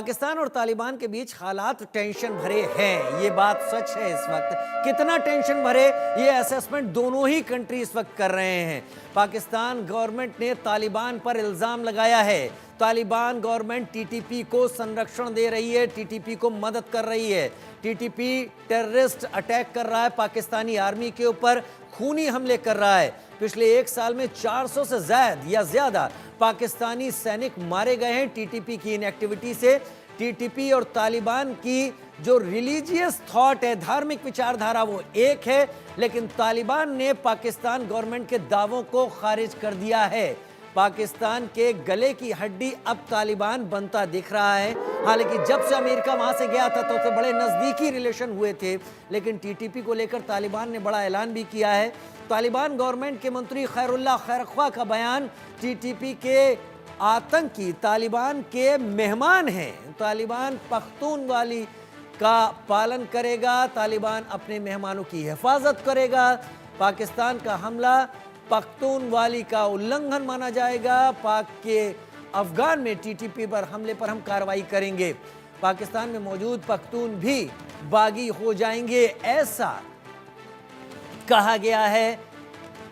पाकिस्तान और तालिबान के बीच हालात टेंशन भरे हैं, ये बात सच है। इस वक्त कितना टेंशन भरे, ये असेसमेंट दोनों ही कंट्री इस वक्त कर रहे हैं। पाकिस्तान गवर्नमेंट ने तालिबान पर इल्जाम लगाया है, तालिबान गवर्नमेंट टीटीपी को संरक्षण दे रही है, टीटीपी को मदद कर रही है। टीटीपी टेररिस्ट अटैक कर रहा है, पाकिस्तानी आर्मी के ऊपर खूनी हमले कर रहा है। पिछले एक साल में 400 से ज्यादा पाकिस्तानी सैनिक मारे गए हैं टीटीपी की इन एक्टिविटी से। टीटीपी और तालिबान की जो रिलीजियस थॉट है, धार्मिक विचारधारा, वो एक है, लेकिन तालिबान ने पाकिस्तान गवर्नमेंट के दावों को खारिज कर दिया है। पाकिस्तान के गले की हड्डी अब तालिबान बनता दिख रहा है। हालांकि जब से अमेरिका वहां से गया था तो उससे बड़े नजदीकी रिलेशन हुए थे, लेकिन टीटीपी को लेकर तालिबान ने बड़ा ऐलान भी किया है। तालिबान गवर्नमेंट के मंत्री खैरुल्लाह खैरख्वा का बयान, टीटीपी के आतंकी तालिबान के मेहमान हैं, तालिबान पख्तूनवाली का पालन करेगा, तालिबान अपने मेहमानों की हिफाजत करेगा, पाकिस्तान का हमला पख्तूनवाली का उल्लंघन माना जाएगा, पाक के अफगान में टीटीपी पर हमले पर हम कार्रवाई करेंगे, पाकिस्तान में मौजूद पख्तून भी बागी हो जाएंगे, ऐसा कहा गया है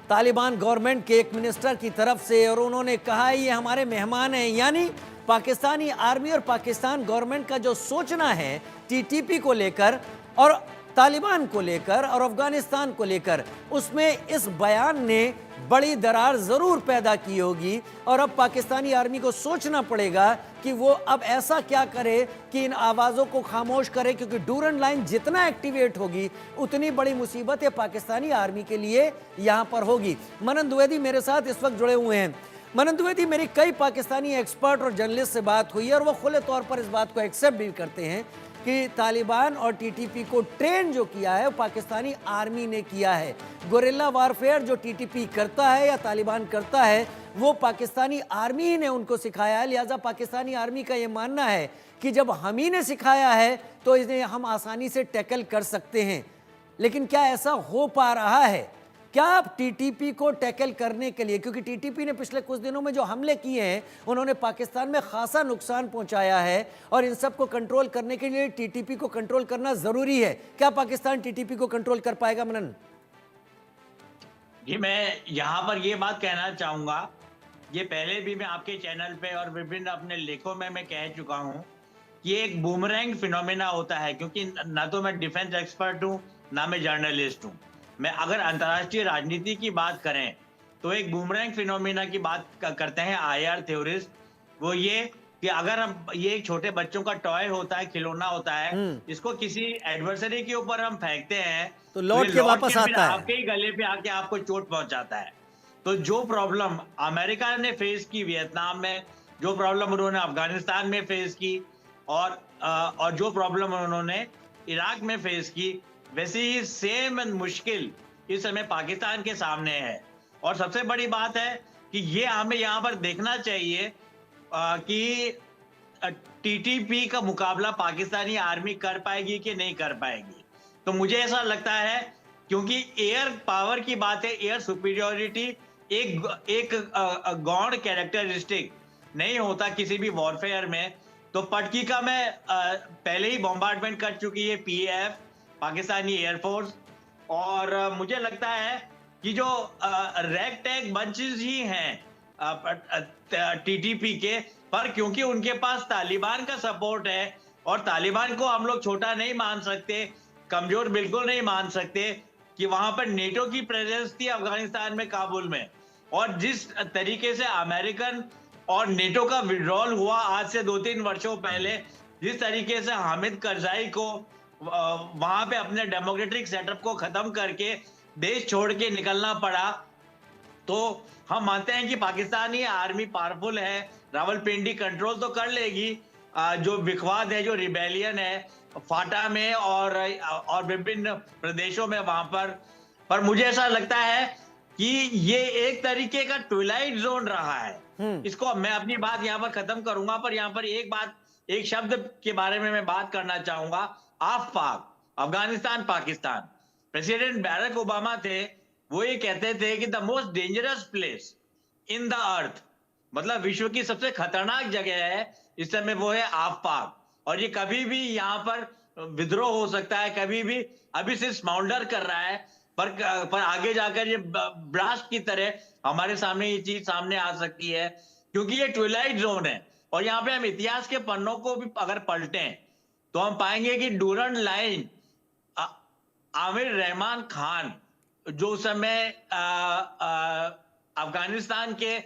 तालिबान गवर्नमेंट के एक मिनिस्टर की तरफ से। और उन्होंने कहा ये हमारे मेहमान हैं, यानी पाकिस्तानी आर्मी और पाकिस्तान गवर्नमेंट का जो सोचना है टीटीपी को लेकर और तालिबान को लेकर और अफगानिस्तान को लेकर, उसमें इस बयान ने बड़ी दरार जरूर पैदा की होगी। और अब पाकिस्तानी आर्मी को सोचना पड़ेगा कि वो अब ऐसा क्या करे कि इन आवाज़ों को खामोश करे, क्योंकि डूरन लाइन जितना एक्टिवेट होगी उतनी बड़ी मुसीबत है पाकिस्तानी आर्मी के लिए यहाँ पर होगी। मनन द्विवेदी मेरे साथ इस वक्त जुड़े हुए हैं। मनन द्विवेदी, मेरी कई पाकिस्तानी एक्सपर्ट और जर्नलिस्ट से बात हुई है और वो खुले तौर पर इस बात को एक्सेप्ट भी करते हैं कि तालिबान और टीटीपी को ट्रेन जो किया है वो पाकिस्तानी आर्मी ने किया है। गोरिल्ला वारफेयर जो टीटीपी करता है या तालिबान करता है वो पाकिस्तानी आर्मी ने उनको सिखाया है। लिहाजा पाकिस्तानी आर्मी का ये मानना है कि जब हम ही ने सिखाया है तो इन्हें हम आसानी से टैकल कर सकते हैं। लेकिन क्या ऐसा हो पा रहा है? क्या टीटीपी को टैकल करने के लिए, क्योंकि टीटीपी ने पिछले कुछ दिनों में जो हमले किए हैं उन्होंने पाकिस्तान में खासा नुकसान पहुंचाया है और इन सब को कंट्रोल करने के लिए टीटीपी को कंट्रोल करना जरूरी है। क्या पाकिस्तान टीटीपी को कंट्रोल कर पाएगा? मनन जी, मैं यहाँ पर ये बात कहना चाहूंगा, ये पहले भी मैं आपके चैनल पे और विभिन्न अपने लेखों में मैं कह चुका हूँ कि ये एक बूमरैंग फिनोमेना होता है, क्योंकि ना तो मैं डिफेंस एक्सपर्ट हूँ ना मैं जर्नलिस्ट हूँ। मैं अगर अंतर्राष्ट्रीय राजनीति की बात करें तो एक बूमरैंग फिनोमेना की बात करते हैं आईआर थ्योरिस्ट। वो ये कि अगर हम ये एक छोटे बच्चों का टॉय होता है, खिलौना होता है, इसको किसी एडवर्सरी के ऊपर हम फेंकते हैं तो लौट के वापस आता है, आपके ही गले पे आके आपको चोट पहुंचाता है। तो जो प्रॉब्लम अमेरिका ने फेस की वियतनाम में, जो प्रॉब्लम उन्होंने अफगानिस्तान में फेस की और जो प्रॉब्लम उन्होंने इराक में फेस की, वैसे ही सेम मुश्किल इस समय पाकिस्तान के सामने है। और सबसे बड़ी बात है कि ये हमें यहाँ पर देखना चाहिए कि टीटीपी का मुकाबला पाकिस्तानी आर्मी कर पाएगी कि नहीं कर पाएगी। तो मुझे ऐसा लगता है, क्योंकि एयर पावर की बात है, एयर सुपीरियोरिटी एक गौण कैरेक्टरिस्टिक नहीं होता किसी भी वॉरफेयर में। तो पटकी का मैं पहले ही बॉम्बार्डमेंट कर चुकी है पीएफ, पाकिस्तानी एयरफोर्स, और मुझे लगता है कि जो रैग टैग बंचेस ही हैं टीटीपी के, पर क्योंकि उनके पास तालिबान का सपोर्ट है और तालिबान को हम लोग छोटा नहीं मान सकते, कमजोर बिल्कुल नहीं मान सकते, कि वहां पर नेटो की प्रेजेंस थी अफगानिस्तान में, काबुल में, और जिस तरीके से अमेरिकन और नेटो का विड्रॉल हुआ आज से 2-3 वर्षों पहले, जिस तरीके से हामिद करजाई को वहां पे अपने डेमोक्रेटिक सेटअप को खत्म करके देश छोड़ के निकलना पड़ा, तो हम मानते हैं कि पाकिस्तानी आर्मी पावरफुल है, रावलपिंडी कंट्रोल तो कर लेगी। जो विखवाद है, जो रिबेलियन है फाटा में और विभिन्न प्रदेशों में वहां पर मुझे ऐसा लगता है कि ये एक तरीके का ट्विलाइट जोन रहा है। इसको मैं अपनी बात यहाँ पर खत्म करूंगा, पर यहाँ पर एक शब्द के बारे में मैं बात करना चाहूंगा, AfPak, Afghanistan Pakistan. President Barack Obama थे, वो ये कहते थे कि the most dangerous place in the earth, मतलब विश्व की सबसे खतरनाक जगह है इस समय, वो है आफपाक। और ये कभी भी यहाँ पर विद्रोह हो सकता है, कभी भी। अभी सिर्फ स्माउंडर कर रहा है, पर आगे जाकर ये ब्लास्ट की तरह हमारे सामने ये चीज सामने आ सकती है, क्योंकि ये ट्विलाइट जोन है। और यहाँ पे हम इतिहास के पन्नों को भी अगर पलटें तो हम पाएंगे कि डूरंड लाइन, आमिर रहमान खान जो उस समय अफगानिस्तान के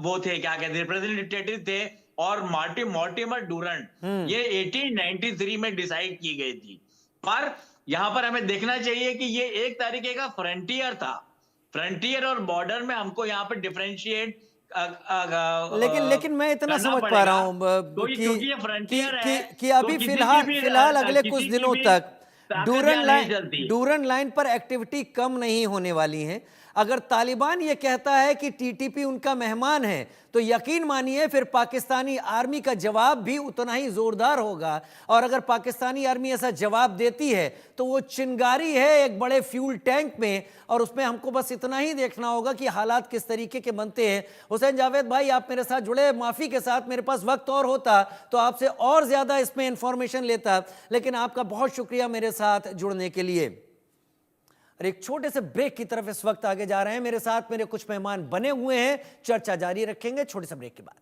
वो थे, क्या कहते हैं, रिप्रेजेंटेटिव थे, और मॉर्टिमर डूरंड ये 1893 में डिसाइड की गई थी। पर यहां पर हमें देखना चाहिए कि ये एक तरीके का फ्रंटियर था। फ्रंटियर और बॉर्डर में हमको यहाँ पर डिफरेंशिएट लेकिन मैं इतना करना समझ पा पड़ेगा। रहा हूं तो क्योंकि ये फ्रंटियर है, कि तो अभी किसी की फिलहाल भी फिलहाल अगले कुछ किसी की दिनों भी तक ताकत यहाँ नहीं चलती। डूरन लाइन पर एक्टिविटी कम नहीं होने वाली है। अगर तालिबान ये कहता है कि टीटीपी उनका मेहमान है, तो यकीन मानिए फिर पाकिस्तानी आर्मी का जवाब भी उतना ही जोरदार होगा। और अगर पाकिस्तानी आर्मी ऐसा जवाब देती है तो वो चिंगारी है एक बड़े फ्यूल टैंक में, और उसमें हमको बस इतना ही देखना होगा कि हालात किस तरीके के बनते हैं। हुसैन जावेद भाई, आप मेरे साथ जुड़े, माफी के साथ मेरे पास वक्त और होता तो आपसे और ज्यादा इसमें इंफॉर्मेशन लेता, लेकिन आपका बहुत शुक्रिया मेरे साथ जुड़ने के लिए। और एक छोटे से ब्रेक की तरफ इस वक्त आगे जा रहे हैं। मेरे साथ मेरे कुछ मेहमान बने हुए हैं, चर्चा जारी रखेंगे छोटे से ब्रेक के बाद।